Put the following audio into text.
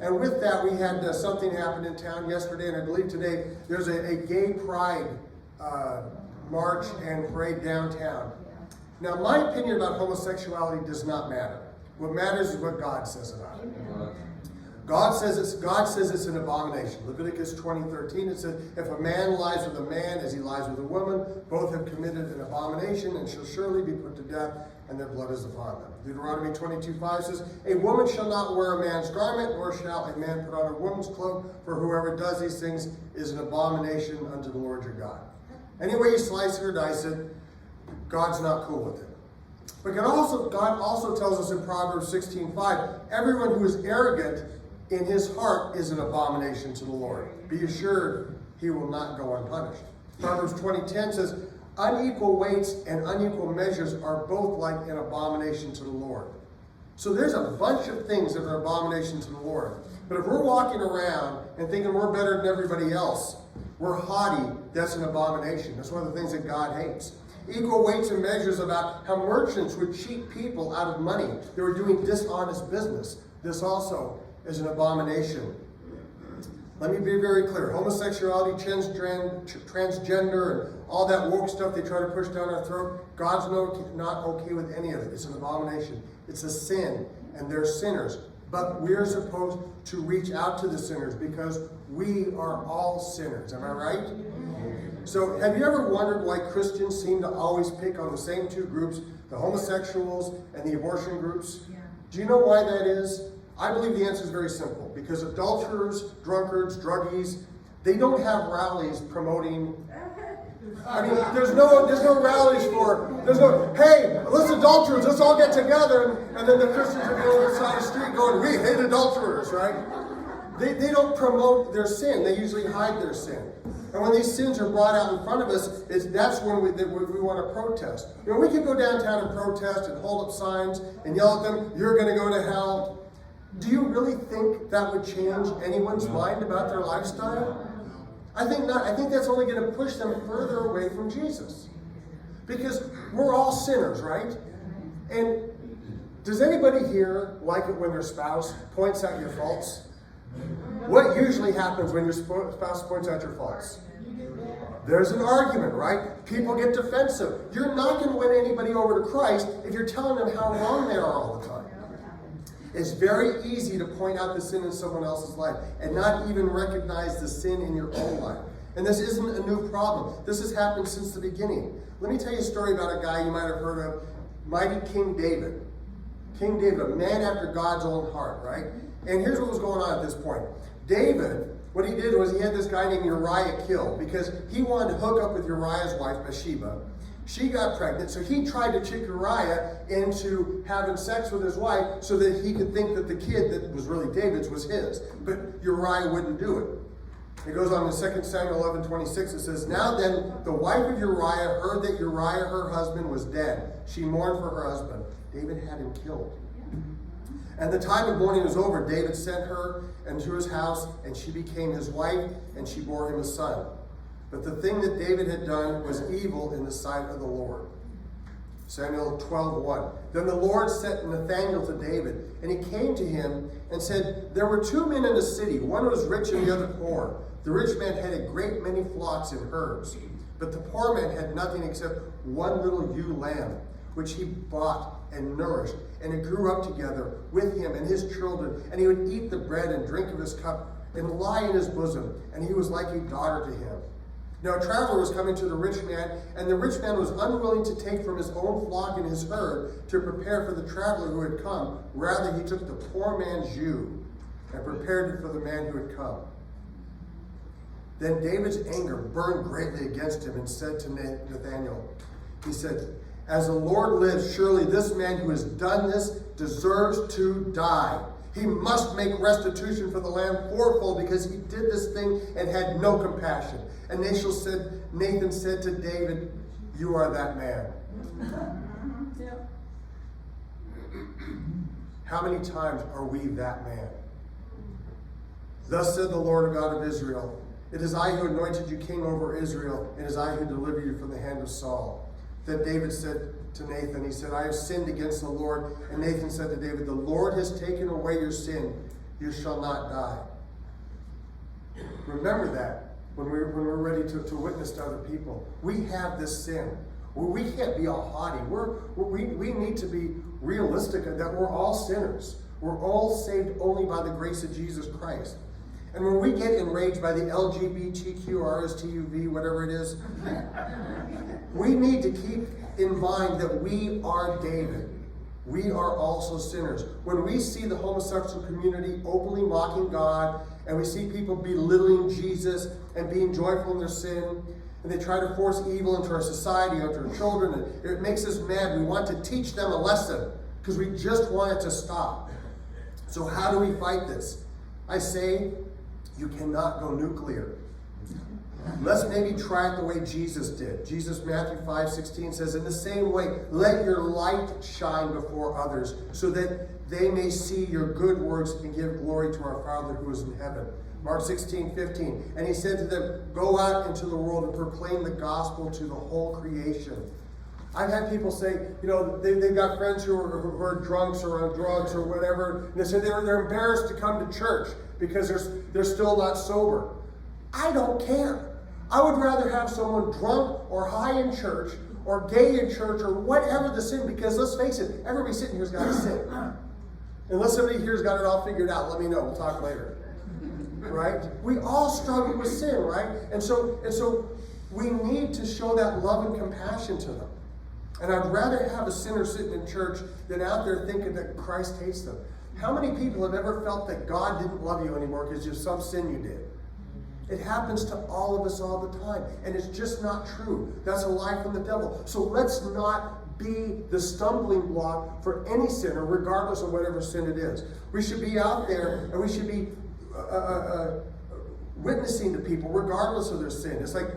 And with that, we had something happen in town yesterday, and I believe today there's a gay pride march and parade downtown. Now, my opinion about homosexuality does not matter. What matters is what God says about it. God says it's an abomination. Leviticus 20:13, it says, if a man lies with a man as he lies with a woman, both have committed an abomination and shall surely be put to death, and their blood is upon them. Deuteronomy 22:5 says, a woman shall not wear a man's garment, nor shall a man put on a woman's cloak, for whoever does these things is an abomination unto the Lord your God. Any way you slice it or dice it, God's not cool with it. But God also tells us in Proverbs 16:5, everyone who is arrogant in his heart is an abomination to the Lord. Be assured he will not go unpunished. Proverbs 20:10 says, unequal weights and unequal measures are both like an abomination to the Lord. So there's a bunch of things that are an abomination to the Lord. But if we're walking around and thinking we're better than everybody else, we're haughty, that's an abomination. That's one of the things that God hates. Equal weights and measures about how merchants would cheat people out of money. They were doing dishonest business. This also is an abomination. Let me be very clear. Homosexuality, transgender, and all that woke stuff they try to push down our throat, God's not okay with any of it. It's an abomination. It's a sin, and they're sinners. But we're supposed to reach out to the sinners because we are all sinners. Am I right? So have you ever wondered why Christians seem to always pick on the same two groups, the homosexuals and the abortion groups? Do you know why that is? I believe the answer is very simple. Because adulterers, drunkards, druggies, they don't have rallies promoting. I mean, there's no rallies hey, let's adulterers, let's all get together, and then the Christians are going on the side of the street going, we hate adulterers, right? They don't promote their sin. They usually hide their sin. And when these sins are brought out in front of us, that's when we want to protest. You know, we could go downtown and protest and hold up signs and yell at them, you're going to go to hell. Do you really think that would change anyone's mind about their lifestyle? I think not. I think that's only going to push them further away from Jesus. Because we're all sinners, right? And does anybody here like it when their spouse points out your faults? What usually happens when your spouse points out your faults? There's an argument, right? People get defensive. You're not going to win anybody over to Christ if you're telling them how wrong they are all the time. It's very easy to point out the sin in someone else's life and not even recognize the sin in your own life. And this isn't a new problem. This has happened since the beginning. Let me tell you a story about a guy you might have heard of, mighty King David. King David, a man after God's own heart, right? And here's what was going on at this point. David, what he did was he had this guy named Uriah killed because he wanted to hook up with Uriah's wife, Bathsheba. She got pregnant, so he tried to trick Uriah into having sex with his wife so that he could think that the kid that was really David's was his. But Uriah wouldn't do it. It goes on in 2 Samuel 11:26. It says, now then, the wife of Uriah heard that Uriah, her husband, was dead. She mourned for her husband. David had him killed. And the time of mourning was over. David sent her into his house, and she became his wife, and she bore him a son. But the thing that David had done was evil in the sight of the Lord. Samuel 12:1. Then the Lord sent Nathanael to David, and he came to him and said, there were two men in the city. One was rich and the other poor. The rich man had a great many flocks and herds, but the poor man had nothing except one little ewe lamb, which he bought and nourished, and it grew up together with him and his children, and he would eat the bread and drink of his cup and lie in his bosom, and he was like a daughter to him. Now a traveler was coming to the rich man, and the rich man was unwilling to take from his own flock and his herd to prepare for the traveler who had come. Rather, he took the poor man's ewe and prepared it for the man who had come. Then David's anger burned greatly against him and said to Nathanael, he said, as the Lord lives, surely this man who has done this deserves to die. He must make restitution for the lamb fourfold because he did this thing and had no compassion. And Nathan said to David, you are that man. How many times are we that man? Thus said the Lord God of Israel, it is I who anointed you king over Israel, and it is I who delivered you from the hand of Saul. Then David said to Nathan, he said, I have sinned against the Lord. And Nathan said to David, the Lord has taken away your sin. you shall not die. Remember that when we're ready to witness to other people. We have this sin. We can't be all haughty. We need to be realistic that we're all sinners. We're all saved only by the grace of Jesus Christ. And when we get enraged by the LGBTQ, RSTUV, whatever it is, we need to keep in mind that we are David. We are also sinners. When we see the homosexual community openly mocking God, and we see people belittling Jesus and being joyful in their sin, and they try to force evil into our society, into our children, and it makes us mad. We want to teach them a lesson because we just want it to stop. So how do we fight this? I say, you cannot go nuclear. Let's maybe try it the way Jesus did. Jesus, Matthew 5:16 says, in the same way, let your light shine before others so that they may see your good works and give glory to our Father who is in heaven. Mark 16:15. And he said to them, go out into the world and proclaim the gospel to the whole creation. I've had people say, they've got friends who are drunks or on drugs or whatever, and they say they're embarrassed to come to church because they're still not sober. I don't care. I would rather have someone drunk or high in church or gay in church or whatever the sin, because let's face it, everybody sitting here's got a sin. Unless somebody here's got it all figured out, let me know. We'll talk later. Right? We all struggle with sin, right? And so we need to show that love and compassion to them. And I'd rather have a sinner sitting in church than out there thinking that Christ hates them. How many people have ever felt that God didn't love you anymore because of some sin you did? It happens to all of us all the time. And it's just not true. That's a lie from the devil. So let's not be the stumbling block for any sinner, regardless of whatever sin it is. We should be out there and we should be witnessing to people regardless of their sin. It's like